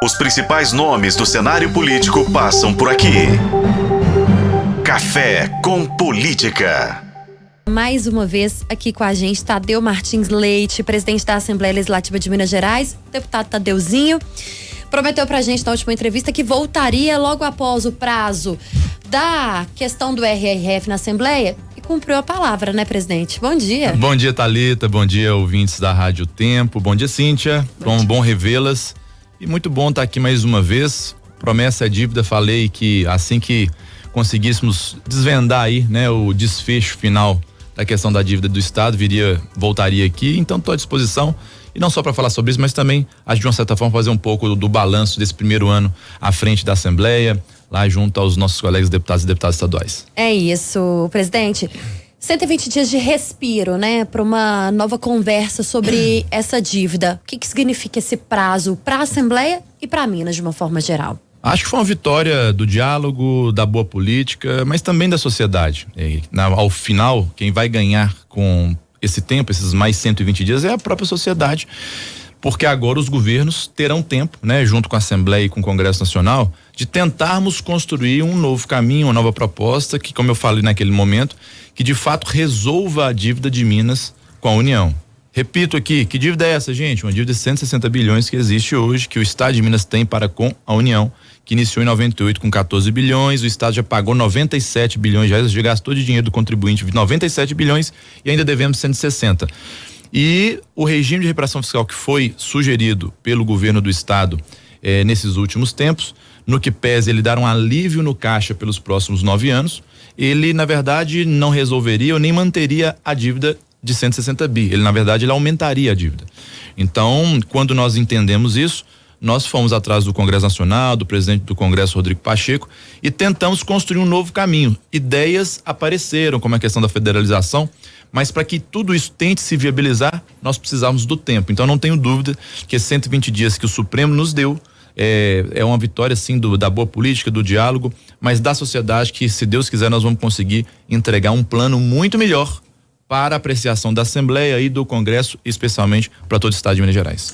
Os principais nomes do cenário político passam por aqui. Café com Política. Mais uma vez aqui com a gente, Tadeu Martins Leite, presidente da Assembleia Legislativa de Minas Gerais, deputado Tadeuzinho. Prometeu pra gente na última entrevista que voltaria logo após o prazo da questão do RRF na Assembleia e cumpriu a palavra, né, presidente? Bom dia. Bom dia, Thalita, bom dia, ouvintes da Rádio Tempo, bom dia, Cíntia, bom revê-las e muito bom estar aqui mais uma vez. Promessa é dívida, falei que assim que conseguíssemos desvendar aí, né, o desfecho final da questão da dívida do Estado, voltaria aqui, então estou à disposição, e não só para falar sobre isso, mas também, acho de uma certa forma, fazer um pouco do balanço desse primeiro ano à frente da Assembleia, lá junto aos nossos colegas deputados e deputadas estaduais. É isso, presidente. 120 dias de respiro, né, para uma nova conversa sobre essa dívida. O que significa esse prazo para a Assembleia e para Minas de uma forma geral? Acho que foi uma vitória do diálogo, da boa política, mas também da sociedade. Ao final, quem vai ganhar com esse tempo, esses mais 120 dias, é a própria sociedade, porque agora os governos terão tempo, né, junto com a Assembleia e com o Congresso Nacional, de tentarmos construir um novo caminho, uma nova proposta que, como eu falei naquele momento, que de fato resolva a dívida de Minas com a União. Repito aqui, que dívida é essa, gente? Uma dívida de 160 bilhões que existe hoje, que o Estado de Minas tem para com a União, que iniciou em 98 com 14 bilhões, o Estado já pagou 97 bilhões de reais, já gastou de dinheiro do contribuinte 97 bilhões e ainda devemos 160. E o regime de reparação fiscal que foi sugerido pelo governo do Estado nesses últimos tempos, no que pese ele dar um alívio no caixa pelos próximos 9 anos, ele na verdade não resolveria ou nem manteria a dívida de 160 bi, ele na verdade ele aumentaria a dívida. Então, quando nós entendemos isso, nós fomos atrás do Congresso Nacional, do presidente do Congresso, Rodrigo Pacheco, e tentamos construir um novo caminho. Ideias apareceram, como a questão da federalização, mas para que tudo isso tente se viabilizar, nós precisávamos do tempo. Então não tenho dúvida que esses 120 dias que o Supremo nos deu é uma vitória sim da boa política, do diálogo, mas da sociedade que, se Deus quiser, nós vamos conseguir entregar um plano muito melhor para a apreciação da Assembleia e do Congresso, especialmente para todo o Estado de Minas Gerais.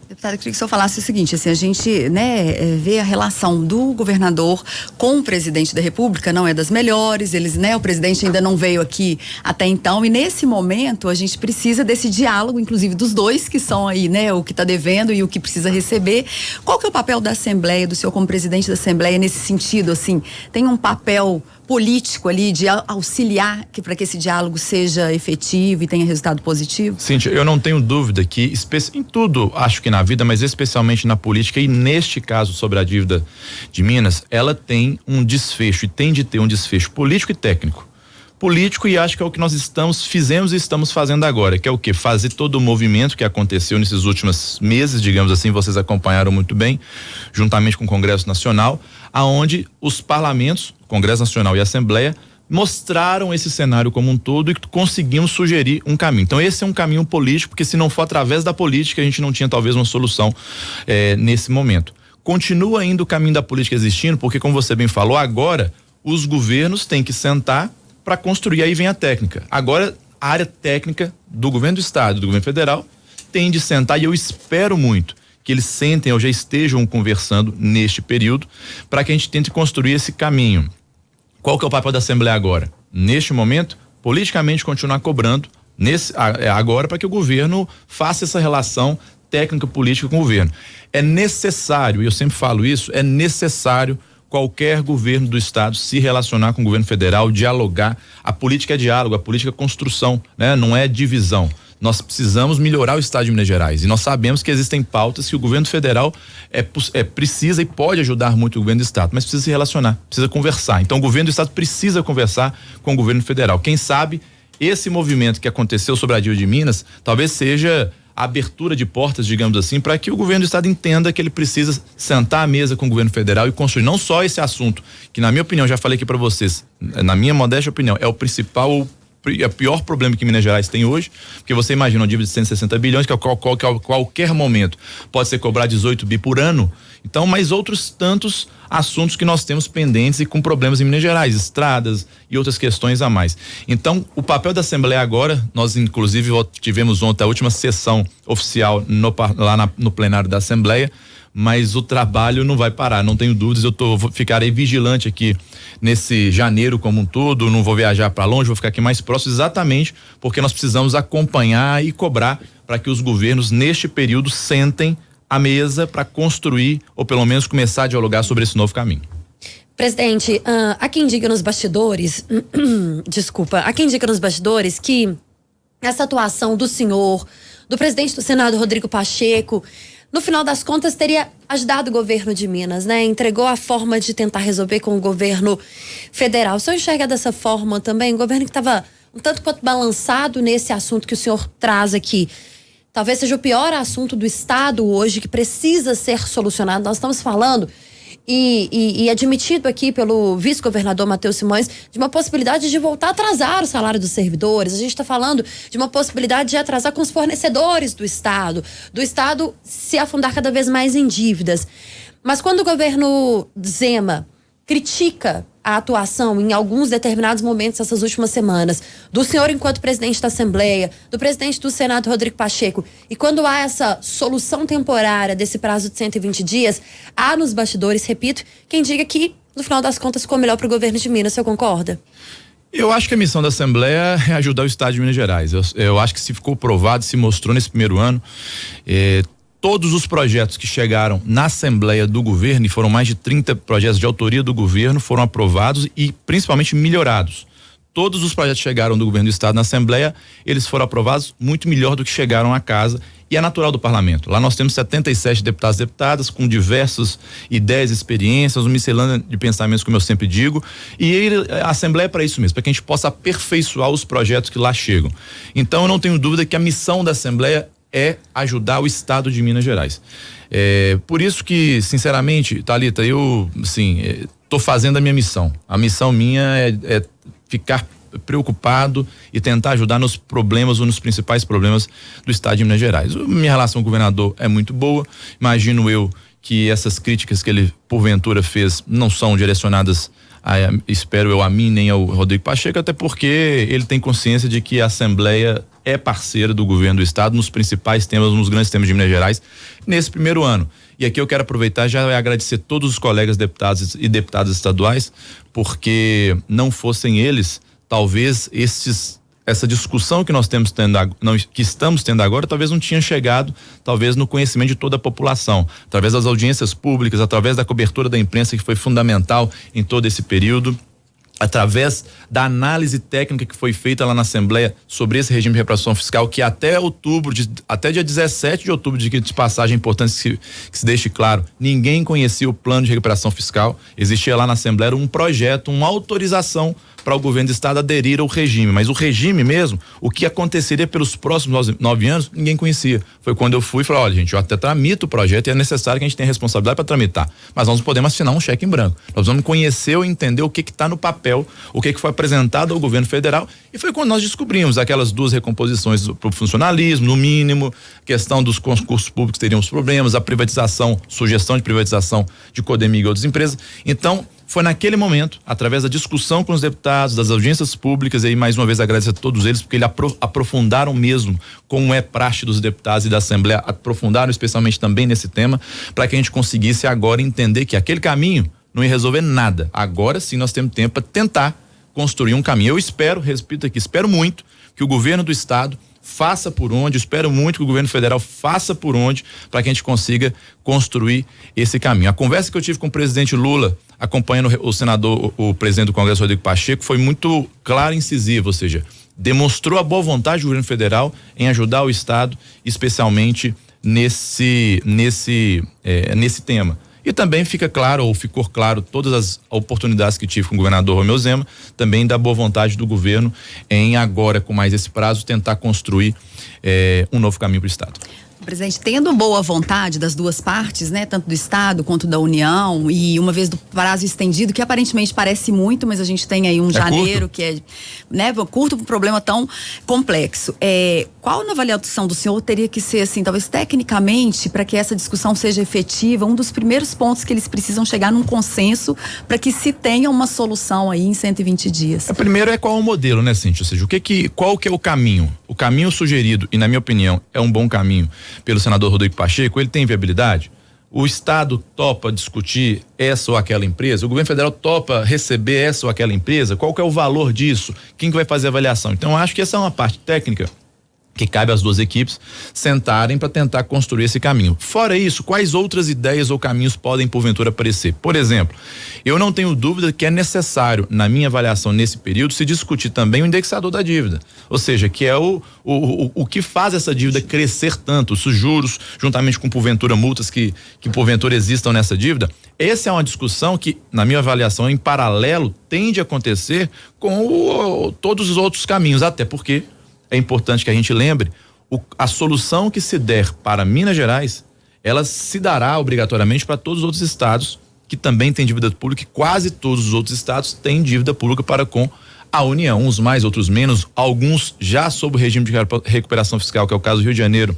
Deputada, eu queria que o senhor falasse o seguinte, assim, a gente, né, vê a relação do governador com o presidente da República, não é das melhores, o presidente ainda não veio aqui até então, e nesse momento a gente precisa desse diálogo, inclusive dos dois que são aí, né, o que está devendo e o que precisa receber. Qual que é o papel da Assembleia, do senhor como presidente da Assembleia nesse sentido, assim, tem um papel político ali de auxiliar para que esse diálogo seja efetivo e tenha resultado positivo? Cíntia, eu não tenho dúvida que em tudo, acho que na vida, mas especialmente na política e neste caso sobre a dívida de Minas, ela tem um desfecho e tem de ter um desfecho político e técnico. Político, e acho que é o que nós fizemos e estamos fazendo agora, que é o quê? Fazer todo o movimento que aconteceu nesses últimos meses, digamos assim, vocês acompanharam muito bem, juntamente com o Congresso Nacional, aonde os parlamentos, Congresso Nacional e Assembleia, mostraram esse cenário como um todo e conseguimos sugerir um caminho. Então esse é um caminho político, porque se não for através da política, a gente não tinha talvez uma solução nesse momento. Continua ainda o caminho da política existindo, porque como você bem falou, agora os governos têm que sentar para construir, aí vem a técnica. Agora, a área técnica do governo do Estado, do governo federal, tem de sentar, e eu espero muito que eles sentem ou já estejam conversando neste período, para que a gente tente construir esse caminho. Qual que é o papel da Assembleia agora? Neste momento, politicamente continuar cobrando agora para que o governo faça essa relação técnica-política com o governo. É necessário, e eu sempre falo isso, é necessário qualquer governo do Estado se relacionar com o governo federal, dialogar. A política é diálogo, a política é construção, né? Não é divisão. Nós precisamos melhorar o Estado de Minas Gerais e nós sabemos que existem pautas que o governo federal precisa e pode ajudar muito o governo do Estado, mas precisa se relacionar, precisa conversar. Então o governo do Estado precisa conversar com o governo federal. Quem sabe esse movimento que aconteceu sobre a dívida de Minas talvez seja a abertura de portas, digamos assim, para que o governo do Estado entenda que ele precisa sentar à mesa com o governo federal e construir não só esse assunto, que na minha opinião, já falei aqui para vocês, na minha modesta opinião, é o principal, é o pior problema que Minas Gerais tem hoje, porque você imagina uma dívida de 160 bilhões, que a qualquer momento pode ser cobrado 18 bi por ano. Então, mais outros tantos assuntos que nós temos pendentes e com problemas em Minas Gerais, estradas e outras questões a mais. Então, o papel da Assembleia agora, nós inclusive tivemos ontem a última sessão oficial no plenário da Assembleia, mas o trabalho não vai parar, não tenho dúvidas. Ficarei vigilante aqui nesse janeiro como um todo, não vou viajar para longe, vou ficar aqui mais próximo, exatamente porque nós precisamos acompanhar e cobrar para que os governos neste período sentem à mesa para construir ou pelo menos começar a dialogar sobre esse novo caminho. Presidente, há quem diga nos bastidores, há quem diga nos bastidores que essa atuação do senhor, do presidente do Senado, Rodrigo Pacheco, no final das contas teria ajudado o governo de Minas, né? Entregou a forma de tentar resolver com o governo federal. O senhor enxerga dessa forma também? O governo que estava um tanto quanto balançado nesse assunto que o senhor traz aqui. Talvez seja o pior assunto do Estado hoje, que precisa ser solucionado. Nós estamos falando e admitido aqui pelo vice-governador Matheus Simões de uma possibilidade de voltar a atrasar o salário dos servidores. A gente está falando de uma possibilidade de atrasar com os fornecedores do Estado se afundar cada vez mais em dívidas. Mas quando o governo Zema critica a atuação em alguns determinados momentos essas últimas semanas do senhor enquanto presidente da Assembleia, do presidente do Senado, Rodrigo Pacheco, e quando há essa solução temporária desse prazo de 120 dias, há nos bastidores, repito, quem diga que no final das contas ficou melhor para o governo de Minas. Você concorda? Eu acho que a missão da Assembleia é ajudar o Estado de Minas Gerais. Eu acho que se ficou provado, se mostrou nesse primeiro ano, todos os projetos que chegaram na Assembleia do governo, e foram mais de 30 projetos de autoria do governo, foram aprovados e principalmente melhorados. Todos os projetos que chegaram do governo do Estado na Assembleia, eles foram aprovados muito melhor do que chegaram à casa, e é natural do parlamento. Lá nós temos 77 deputados e deputadas com diversas ideias, experiências, uma miscelânea de pensamentos, como eu sempre digo, e a Assembleia é para isso mesmo, para que a gente possa aperfeiçoar os projetos que lá chegam. Então eu não tenho dúvida que a missão da Assembleia é ajudar o Estado de Minas Gerais. Por isso que, sinceramente, Thalita, eu, assim, tô fazendo a minha missão. A missão minha é ficar preocupado e tentar ajudar nos problemas ou nos principais problemas do Estado de Minas Gerais. Minha relação com o governador é muito boa. Imagino eu que essas críticas que ele porventura fez não são direcionadas espero eu, a mim nem ao Rodrigo Pacheco, até porque ele tem consciência de que a Assembleia é parceira do governo do Estado nos principais temas, nos grandes temas de Minas Gerais nesse primeiro ano. E aqui eu quero aproveitar e já agradecer todos os colegas deputados e deputadas estaduais, porque não fossem eles, talvez essa discussão que que estamos tendo agora, talvez não tinha chegado, talvez no conhecimento de toda a população, através das audiências públicas, através da cobertura da imprensa, que foi fundamental em todo esse período, através da análise técnica que foi feita lá na Assembleia sobre esse regime de recuperação fiscal, que até dia 17 de outubro, de passagem importante que se deixe claro, ninguém conhecia o plano de recuperação fiscal. Existia lá na Assembleia um projeto, uma autorização para o governo do Estado aderir ao regime, mas o regime mesmo, o que aconteceria pelos próximos 9 anos, ninguém conhecia. Foi quando eu fui e falei, olha, gente, eu até tramito o projeto e é necessário que a gente tenha responsabilidade para tramitar, mas nós não podemos assinar um cheque em branco. Nós vamos conhecer ou entender o que está no papel, o que foi apresentado ao governo federal, e foi quando nós descobrimos aquelas 2 recomposições para o funcionalismo, no mínimo, questão dos concursos públicos teriam os problemas, a privatização, sugestão de privatização de Codemig e outras empresas. Então, foi naquele momento, através da discussão com os deputados, das audiências públicas, e aí mais uma vez agradeço a todos eles, porque eles aprofundaram mesmo, como é praxe dos deputados e da Assembleia, aprofundaram especialmente também nesse tema, para que a gente conseguisse agora entender que aquele caminho não ia resolver nada. Agora sim nós temos tempo para tentar construir um caminho. Eu espero, repito aqui, espero muito que o governo do Estado faça por onde, espero muito que o governo federal faça por onde, para que a gente consiga construir esse caminho. A conversa que eu tive com o presidente Lula, acompanhando o senador, o presidente do Congresso, Rodrigo Pacheco, foi muito clara e incisiva, ou seja, demonstrou a boa vontade do governo federal em ajudar o Estado, especialmente nesse tema. E também ficou claro todas as oportunidades que tive com o governador Romeu Zema, também da boa vontade do governo em agora, com mais esse prazo, tentar construir um novo caminho para o Estado. Presidente, tendo boa vontade das duas partes, né, tanto do Estado quanto da União, e uma vez do prazo estendido, que aparentemente parece muito, mas a gente tem aí um janeiro curto, que é, né, curto para um problema tão complexo. Qual, na avaliação do senhor, teria que ser, assim, talvez tecnicamente, para que essa discussão seja efetiva, um dos primeiros pontos que eles precisam chegar num consenso para que se tenha uma solução aí em 120 dias? Primeiro qual o modelo, né, Cíntia? Ou seja, qual que é o caminho? O caminho sugerido, e na minha opinião, é um bom caminho, pelo senador Rodrigo Pacheco, ele tem viabilidade? O Estado topa discutir essa ou aquela empresa? O governo federal topa receber essa ou aquela empresa? Qual que é o valor disso? Quem que vai fazer a avaliação? Então, eu acho que essa é uma parte técnica que cabe às duas equipes sentarem para tentar construir esse caminho. Fora isso, quais outras ideias ou caminhos podem porventura aparecer? Por exemplo, eu não tenho dúvida que é necessário, na minha avaliação nesse período, se discutir também o indexador da dívida. Ou seja, que é o que faz essa dívida crescer tanto, os juros, juntamente com porventura multas que porventura existam nessa dívida. Essa é uma discussão que, na minha avaliação, em paralelo, tende a acontecer com todos os outros caminhos, até porque é importante que a gente lembre, a solução que se der para Minas Gerais, ela se dará obrigatoriamente para todos os outros estados que também têm dívida pública, e quase todos os outros estados têm dívida pública para com a União, uns mais, outros menos, alguns já sob o regime de recuperação fiscal, que é o caso do Rio de Janeiro,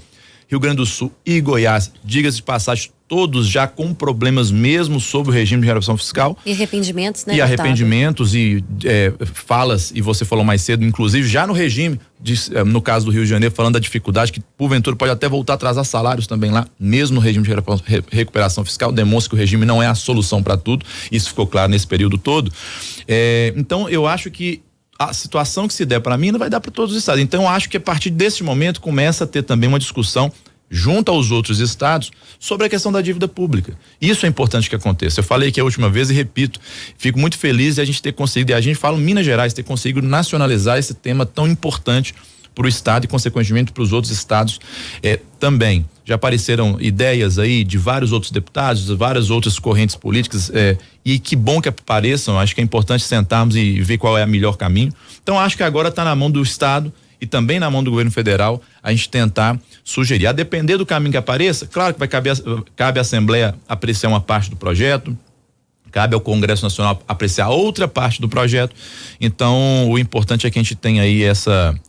Rio Grande do Sul e Goiás, diga-se de passagem, todos já com problemas mesmo sobre o regime de recuperação fiscal. E arrependimentos, né? E arrependimentos e falas, e você falou mais cedo, inclusive já no regime, no caso do Rio de Janeiro, falando da dificuldade que porventura pode até voltar a atrasar salários também lá, mesmo no regime de recuperação fiscal, demonstra que o regime não é a solução para tudo, isso ficou claro nesse período todo. Então eu acho que a situação que se der para mim não vai dar para todos os estados. Então eu acho que a partir desse momento começa a ter também uma discussão junto aos outros estados sobre a questão da dívida pública. Isso é importante que aconteça. Eu falei aqui a última vez e repito, fico muito feliz de a gente ter conseguido, e a gente fala Minas Gerais, ter conseguido nacionalizar esse tema tão importante para o estado e consequentemente para os outros estados também. Já apareceram ideias aí de vários outros deputados, várias outras correntes políticas, e que bom que apareçam. Acho que é importante sentarmos e ver qual é o melhor caminho. Então acho que agora está na mão do estado e também na mão do governo federal a gente tentar sugerir. A depender do caminho que apareça, claro que cabe à Assembleia apreciar uma parte do projeto, cabe ao Congresso Nacional apreciar outra parte do projeto. Então, o importante é que a gente tenha aí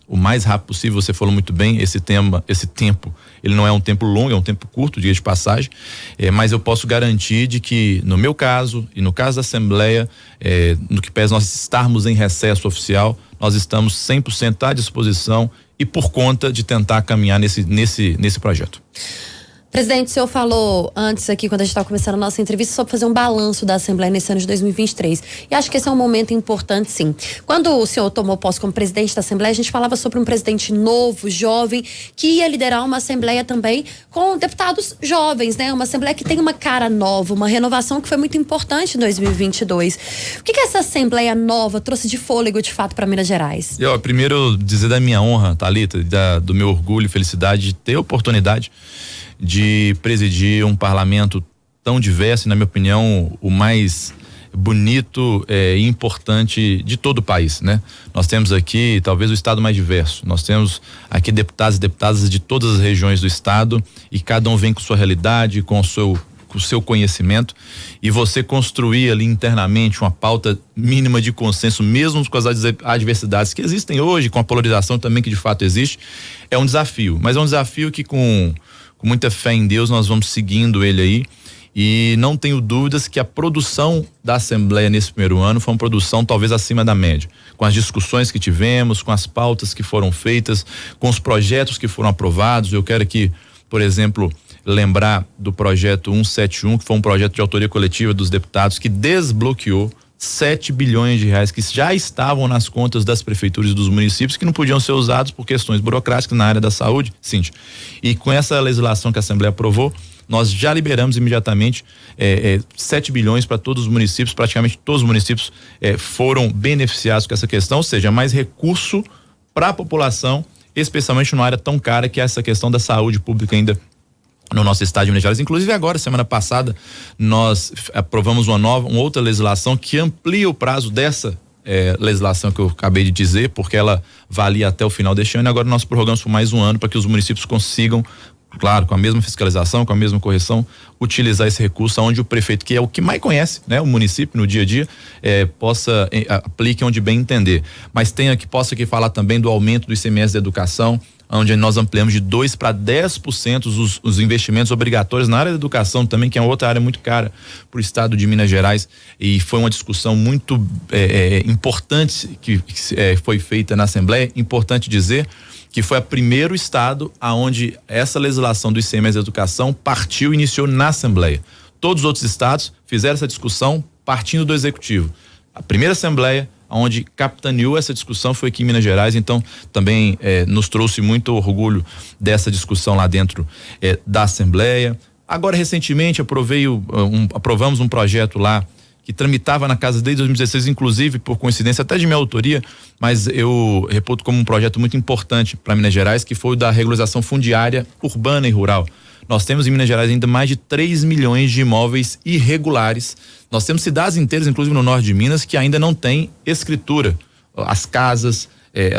o mais rápido possível. Você falou muito bem, esse tempo, ele não é um tempo longo, é um tempo curto, diga de passagem, mas eu posso garantir de que, no meu caso e no caso da Assembleia, no que pese nós estarmos em recesso oficial, nós estamos 100% à disposição e por conta de tentar caminhar nesse projeto. Presidente, o senhor falou antes aqui, quando a gente estava começando a nossa entrevista, sobre fazer um balanço da Assembleia nesse ano de 2023. E acho que esse é um momento importante, sim. Quando o senhor tomou posse como presidente da Assembleia, a gente falava sobre um presidente novo, jovem, que ia liderar uma Assembleia também com deputados jovens, né? Uma Assembleia que tem uma cara nova, uma renovação que foi muito importante em 2022. O que essa Assembleia nova trouxe de fôlego, de fato, para Minas Gerais? Primeiro, dizer da minha honra, Thalita, do meu orgulho e felicidade de ter a oportunidade de presidir um parlamento tão diverso, e, na minha opinião, o mais bonito e importante de todo o país, né? Nós temos aqui talvez o estado mais diverso. Nós temos aqui deputados e deputadas de todas as regiões do estado, e cada um vem com sua realidade, com o seu conhecimento, e você construir ali internamente uma pauta mínima de consenso, mesmo com as adversidades que existem hoje, com a polarização também que de fato existe, é um desafio. Mas é um desafio que com muita fé em Deus nós vamos seguindo ele aí, e não tenho dúvidas que a produção da Assembleia nesse primeiro ano foi uma produção talvez acima da média, com as discussões que tivemos, com as pautas que foram feitas, com os projetos que foram aprovados. Eu quero aqui, por exemplo, lembrar do projeto 171, que foi um projeto de autoria coletiva dos deputados que desbloqueou 7 bilhões de reais que já estavam nas contas das prefeituras e dos municípios, que não podiam ser usados por questões burocráticas na área da saúde, Cíntia. E com essa legislação que a Assembleia aprovou, nós já liberamos imediatamente 7 bilhões para todos os municípios. Praticamente todos os municípios foram beneficiados com essa questão, ou seja, mais recurso para a população, especialmente numa área tão cara que é essa questão da saúde pública ainda no nosso estado de Minas Gerais. Inclusive agora, semana passada, nós aprovamos uma outra legislação que amplia o prazo dessa legislação que eu acabei de dizer, porque ela valia até o final deste ano, e agora nós prorrogamos por mais um ano para que os municípios consigam, claro, com a mesma fiscalização, com a mesma correção, utilizar esse recurso onde o prefeito, que é o que mais conhece, né, o município no dia a dia, aplique onde bem entender. Mas posso aqui falar também do aumento do ICMS da educação, onde nós ampliamos de 2% para 10% os investimentos obrigatórios na área da educação também, que é outra área muito cara para o estado de Minas Gerais, e foi uma discussão muito importante que foi feita na Assembleia. Importante dizer que foi o primeiro estado aonde essa legislação do ICMS da educação partiu e iniciou na Assembleia. Todos os outros estados fizeram essa discussão partindo do Executivo. A primeira Assembleia onde capitaneou essa discussão foi aqui em Minas Gerais, então também nos trouxe muito orgulho dessa discussão lá dentro da Assembleia. Agora, recentemente, aprovamos um projeto lá que tramitava na casa desde 2016, inclusive por coincidência até de minha autoria, mas eu reputo como um projeto muito importante para Minas Gerais, que foi o da regularização fundiária urbana e rural. Nós temos em Minas Gerais ainda mais de 3 milhões de imóveis irregulares. Nós temos cidades inteiras, inclusive no norte de Minas, que ainda não tem escritura. As casas,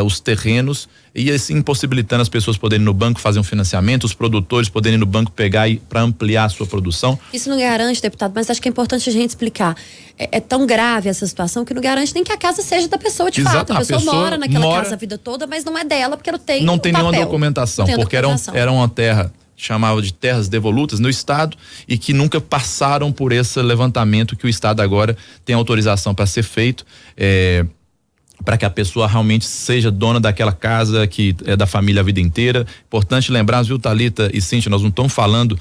os terrenos, e assim impossibilitando as pessoas poderem ir no banco fazer um financiamento, os produtores poderem ir no banco pegar para ampliar a sua produção. Isso não garante, deputado, mas acho que é importante a gente explicar. É tão grave essa situação que não garante nem que a casa seja da pessoa de fato. A pessoa mora naquela casa a vida toda, mas não é dela porque ela tem não tem nenhuma documentação, porque era uma terra, chamava de terras devolutas no estado e que nunca passaram por esse levantamento que o estado agora tem autorização para ser feito, para que a pessoa realmente seja dona daquela casa que é da família a vida inteira. Importante lembrar, viu, Thalita e Cíntia, nós não estamos falando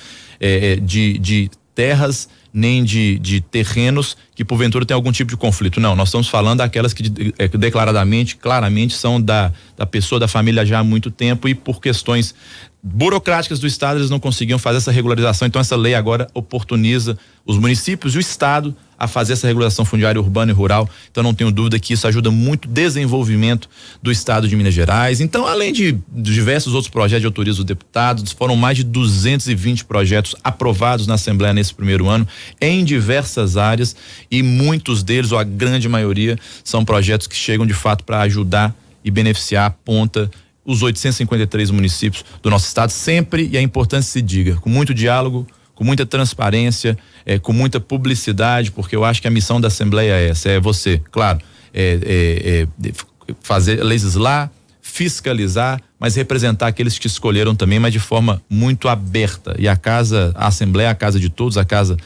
de terras nem de terrenos que porventura tem algum tipo de conflito, não, nós estamos falando daquelas que declaradamente, claramente são da pessoa, da família já há muito tempo, e por questões burocráticas do estado eles não conseguiam fazer essa regularização. Então essa lei agora oportuniza os municípios e o estado a fazer essa regularização fundiária urbana e rural. Então não tenho dúvida que isso ajuda muito o desenvolvimento do estado de Minas Gerais. Então, além de diversos outros projetos de autoria dos deputados, foram mais de 220 projetos aprovados na Assembleia nesse primeiro ano em diversas áreas, e muitos deles, ou a grande maioria, são projetos que chegam de fato para ajudar e beneficiar a ponta os 853 municípios do nosso estado, sempre, e é importante se diga, com muito diálogo, com muita transparência, com muita publicidade, porque eu acho que a missão da Assembleia é essa, você, claro, fazer, legislar, fiscalizar, mas representar aqueles que escolheram também, mas de forma muito aberta. E a Assembleia é a casa de todos, a casa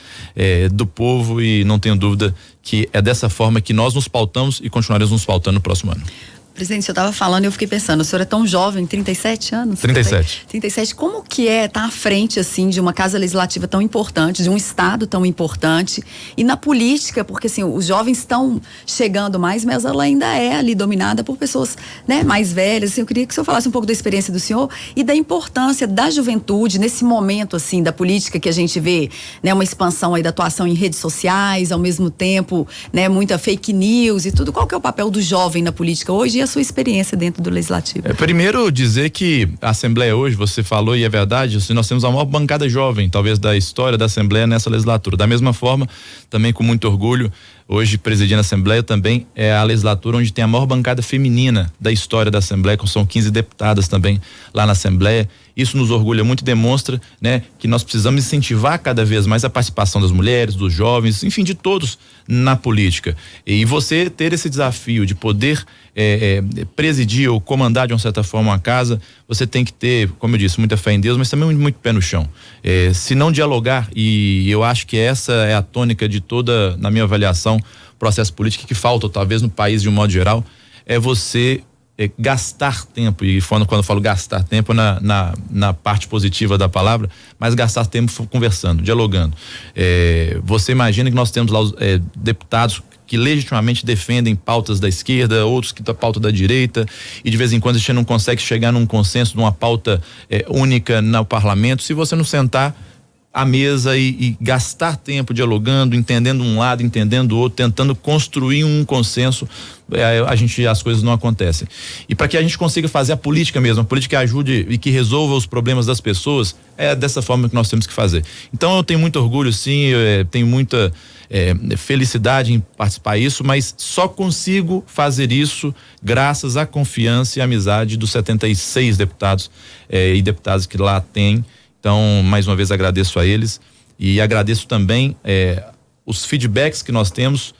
do povo, e não tenho dúvida que é dessa forma que nós nos pautamos e continuaremos nos pautando no próximo ano. Presidente, o senhor estava falando e eu fiquei pensando, o senhor é tão jovem, 37 anos? 37. 37, como que estar à frente, assim, de uma casa legislativa tão importante, de um estado tão importante, e na política, porque assim, os jovens estão chegando mais, mas ela ainda é ali dominada por pessoas, né, mais velhas. Assim, eu queria que o senhor falasse um pouco da experiência do senhor e da importância da juventude nesse momento, assim, da política que a gente vê, né, uma expansão aí da atuação em redes sociais, ao mesmo tempo, né, muita fake news e tudo. Qual que é o papel do jovem na política hoje e a sua experiência dentro do Legislativo? Primeiro dizer que a Assembleia hoje, você falou e é verdade, assim, nós temos a maior bancada jovem, talvez, da história da Assembleia nessa legislatura. Da mesma forma, também com muito orgulho, hoje presidindo a Assembleia também é a legislatura onde tem a maior bancada feminina da história da Assembleia, que são 15 deputadas também lá na Assembleia. Isso nos orgulha muito e demonstra, né, que nós precisamos incentivar cada vez mais a participação das mulheres, dos jovens, enfim, de todos na política. E você ter esse desafio de poder presidir ou comandar de uma certa forma uma casa, você tem que ter, como eu disse, muita fé em Deus, mas também muito pé no chão. Se não dialogar, e eu acho que essa é a tônica de toda, na minha avaliação, processo político que falta talvez no país de um modo geral, é você gastar tempo, e quando eu falo gastar tempo na parte positiva da palavra, mas gastar tempo conversando, dialogando. Você imagina que nós temos lá os deputados que legitimamente defendem pautas da esquerda, outros que da pauta da direita, e de vez em quando a gente não consegue chegar num consenso, numa pauta única no parlamento, se você não sentar à mesa e gastar tempo dialogando, entendendo um lado, entendendo o outro, tentando construir um consenso, as coisas não acontecem. E para que a gente consiga fazer a política mesmo, a política que ajude e que resolva os problemas das pessoas, é dessa forma que nós temos que fazer. Então eu tenho muito orgulho, sim, tenho muita felicidade em participar disso, mas só consigo fazer isso graças à confiança e amizade dos 76 deputados e deputadas que lá tem. Então, mais uma vez agradeço a eles e agradeço também os feedbacks que nós temos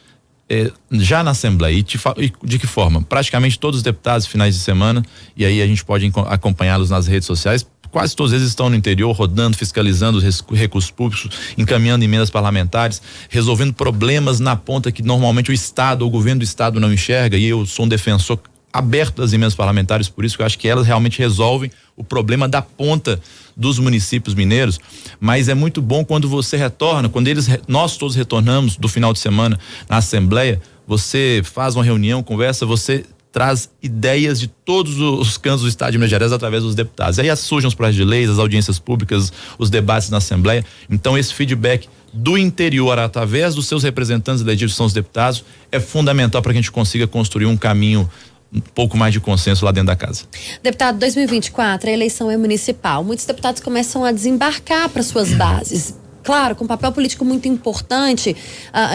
já na Assembleia. E de que forma? Praticamente todos os deputados, finais de semana, e aí a gente pode acompanhá-los nas redes sociais. Quase todos eles estão no interior, rodando, fiscalizando os recursos públicos, encaminhando emendas parlamentares, resolvendo problemas na ponta que normalmente o Estado, ou o governo do Estado não enxerga, e eu sou um defensor aberto das emendas parlamentares, por isso que eu acho que elas realmente resolvem o problema da ponta dos municípios mineiros, mas é muito bom quando você retorna, quando nós todos retornamos do final de semana na Assembleia, você faz uma reunião, conversa, você traz ideias de todos os cantos do estado de Minas Gerais através dos deputados. Aí surgem os projetos de leis, as audiências públicas, os debates na Assembleia. Então esse feedback do interior através dos seus representantes elegidos, que são os deputados, é fundamental para que a gente consiga construir um caminho um pouco mais de consenso lá dentro da casa. Deputado, 2024, a eleição é municipal. Muitos deputados começam a desembarcar para suas bases. Claro, com um papel político muito importante,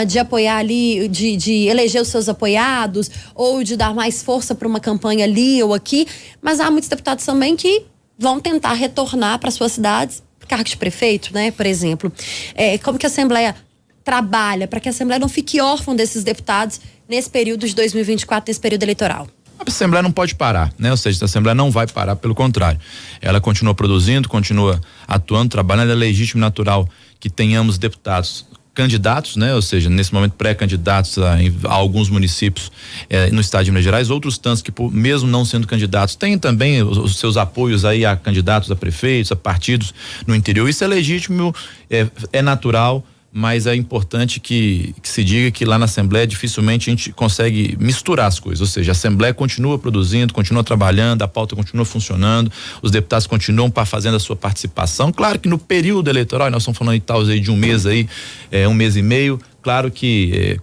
de apoiar ali, de eleger os seus apoiados, ou de dar mais força para uma campanha ali ou aqui, mas há muitos deputados também que vão tentar retornar para suas cidades, cargo de prefeito, né, por exemplo. Como que a Assembleia trabalha para que a Assembleia não fique órfã desses deputados nesse período de 2024, nesse período eleitoral? A Assembleia não pode parar, né? Ou seja, a Assembleia não vai parar, pelo contrário. Ela continua produzindo, continua atuando, trabalhando, é legítimo e natural que tenhamos deputados candidatos, né? Ou seja, nesse momento pré-candidatos a alguns municípios no estado de Minas Gerais, outros tantos que mesmo não sendo candidatos, têm também os seus apoios aí a candidatos a prefeitos, a partidos no interior. Isso é legítimo, é natural, mas é importante que se diga que lá na Assembleia dificilmente a gente consegue misturar as coisas, ou seja, a Assembleia continua produzindo, continua trabalhando, a pauta continua funcionando, os deputados continuam fazendo a sua participação. Claro que no período eleitoral, nós estamos falando de um mês aí, um mês e meio, claro que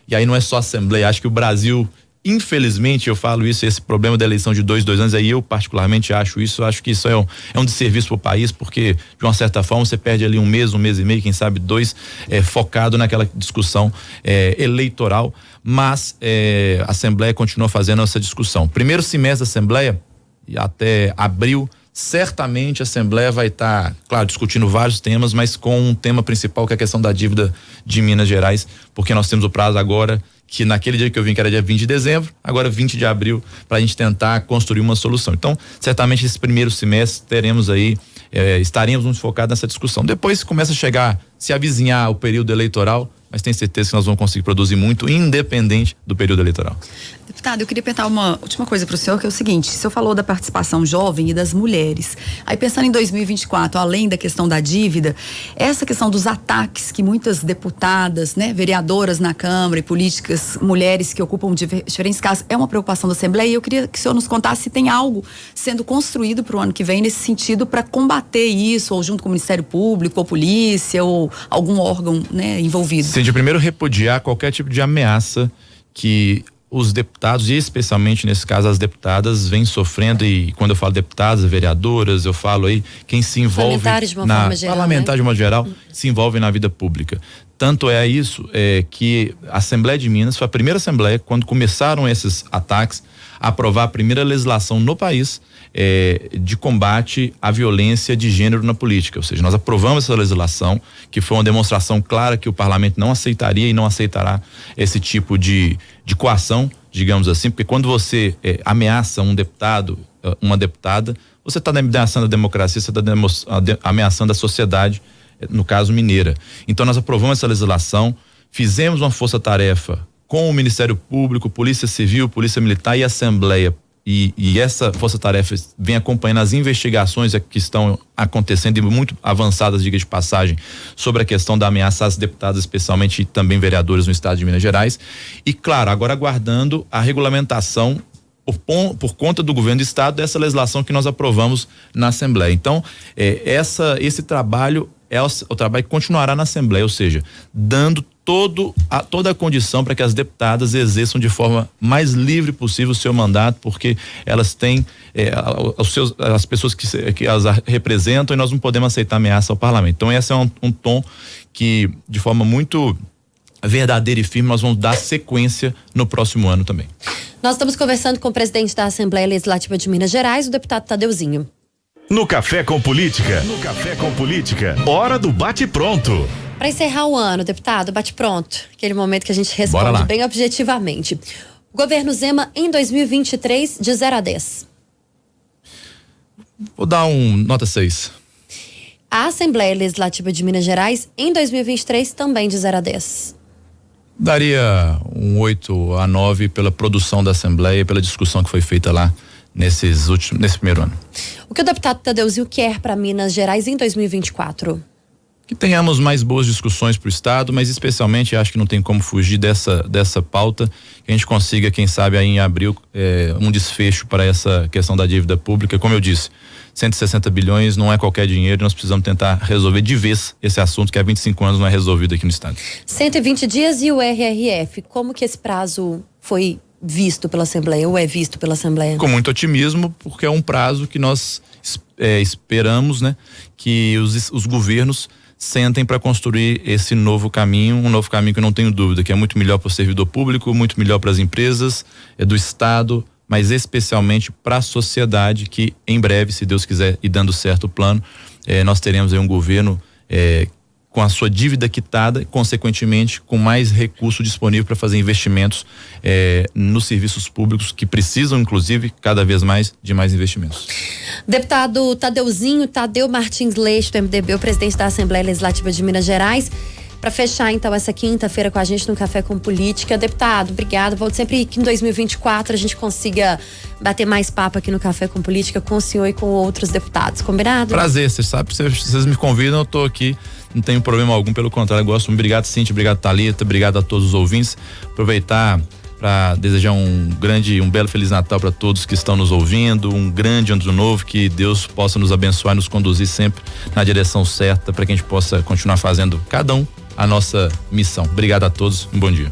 e aí não é só a Assembleia, acho que o Brasil, infelizmente, eu falo isso, esse problema da eleição de 2 anos, aí eu particularmente acho que isso é um desserviço para o país, porque de uma certa forma você perde ali um mês e meio, quem sabe 2, focado naquela discussão eleitoral, mas a Assembleia continua fazendo essa discussão. Primeiro semestre da Assembleia, até abril, certamente a Assembleia vai estar, claro, discutindo vários temas, mas com um tema principal que é a questão da dívida de Minas Gerais, porque nós temos o prazo agora, que naquele dia que eu vim, que era dia 20 de dezembro, agora 20 de abril, para a gente tentar construir uma solução. Então, certamente esse primeiro semestre teremos aí, estaremos muito focados nessa discussão. Depois começa a chegar, se avizinhar o período eleitoral, mas tenho certeza que nós vamos conseguir produzir muito, independente do período eleitoral. Deputado, eu queria perguntar uma última coisa para o senhor, que é o seguinte: o senhor falou da participação jovem e das mulheres. Aí pensando em 2024, além da questão da dívida, essa questão dos ataques que muitas deputadas, né, vereadoras na Câmara e políticas, mulheres que ocupam diferentes casas, é uma preocupação da Assembleia, e eu queria que o senhor nos contasse se tem algo sendo construído para o ano que vem nesse sentido para combater isso, ou junto com o Ministério Público, ou polícia, ou algum órgão, né, envolvido. Sim, de primeiro repudiar qualquer tipo de ameaça que os deputados, e especialmente nesse caso as deputadas, vêm sofrendo, e quando eu falo deputadas, vereadoras, eu falo aí quem se envolve parlamentares de uma forma geral, parlamentar, né? De uma geral, se envolve na vida pública. Tanto é isso que a Assembleia de Minas foi a primeira Assembleia, quando começaram esses ataques, a aprovar a primeira legislação no país de combate à violência de gênero na política. Ou seja, nós aprovamos essa legislação, que foi uma demonstração clara que o parlamento não aceitaria e não aceitará esse tipo de coação, digamos assim, porque quando você ameaça um deputado, uma deputada, você está ameaçando a democracia, você está ameaçando a sociedade, no caso mineira. Então nós aprovamos essa legislação, fizemos uma força-tarefa com o Ministério Público, Polícia Civil, Polícia Militar e Assembleia, e essa força-tarefa vem acompanhando as investigações que estão acontecendo e muito avançadas, diga de passagem, sobre a questão da ameaça às deputadas, especialmente, e também vereadores no estado de Minas Gerais, e claro, agora aguardando a regulamentação por conta do governo do estado dessa legislação que nós aprovamos na Assembleia. Então, esse trabalho é o trabalho que continuará na Assembleia, ou seja, dando toda a condição para que as deputadas exerçam de forma mais livre possível o seu mandato, porque elas têm as pessoas que as representam, e nós não podemos aceitar ameaça ao parlamento. Então esse é um tom que, de forma muito verdadeira e firme, nós vamos dar sequência no próximo ano também. Nós estamos conversando com o presidente da Assembleia Legislativa de Minas Gerais, o deputado Tadeuzinho. No Café com Política, hora do bate-pronto. Para encerrar o ano, deputado, bate pronto. Aquele momento que a gente responde bem objetivamente. O governo Zema em 2023, de 0 a 10. Vou dar nota 6. A Assembleia Legislativa de Minas Gerais em 2023, também de 0 a 10. Daria um 8 a 9 pela produção da Assembleia e pela discussão que foi feita lá nesse primeiro ano. O que o deputado Tadeuzinho quer para Minas Gerais em 2024? Que tenhamos mais boas discussões para o Estado, mas especialmente acho que não tem como fugir dessa pauta, que a gente consiga, quem sabe, aí em abril, um desfecho para essa questão da dívida pública. Como eu disse, 160 bilhões não é qualquer dinheiro, nós precisamos tentar resolver de vez esse assunto que há 25 anos não é resolvido aqui no Estado. 120 dias e o RRF, como que esse prazo foi visto pela Assembleia ou é visto pela Assembleia? Com muito otimismo, porque é um prazo que nós esperamos, né, que os governos sentem para construir esse novo caminho, um novo caminho que eu não tenho dúvida, que é muito melhor para o servidor público, muito melhor para as empresas, do Estado, mas especialmente para a sociedade, que em breve, se Deus quiser e dando certo o plano, nós teremos aí um governo com a sua dívida quitada, consequentemente com mais recurso disponível para fazer investimentos nos serviços públicos, que precisam, inclusive, cada vez mais de mais investimentos. Deputado Tadeu Martins Leite, do MDB, o presidente da Assembleia Legislativa de Minas Gerais, para fechar então essa quinta-feira com a gente no Café com Política. Deputado, obrigado. Volto sempre que em 2024 a gente consiga bater mais papo aqui no Café com Política com o senhor e com outros deputados. Combinado? Prazer, você sabe, se vocês me convidam, eu tô aqui, não tenho problema algum, pelo contrário, eu gosto muito. Obrigado, Cíntia, obrigado, Thalita, obrigado a todos os ouvintes. Aproveitar para desejar um belo Feliz Natal para todos que estão nos ouvindo, um grande ano novo, que Deus possa nos abençoar e nos conduzir sempre na direção certa, para que a gente possa continuar fazendo cada um a nossa missão. Obrigado a todos, um bom dia.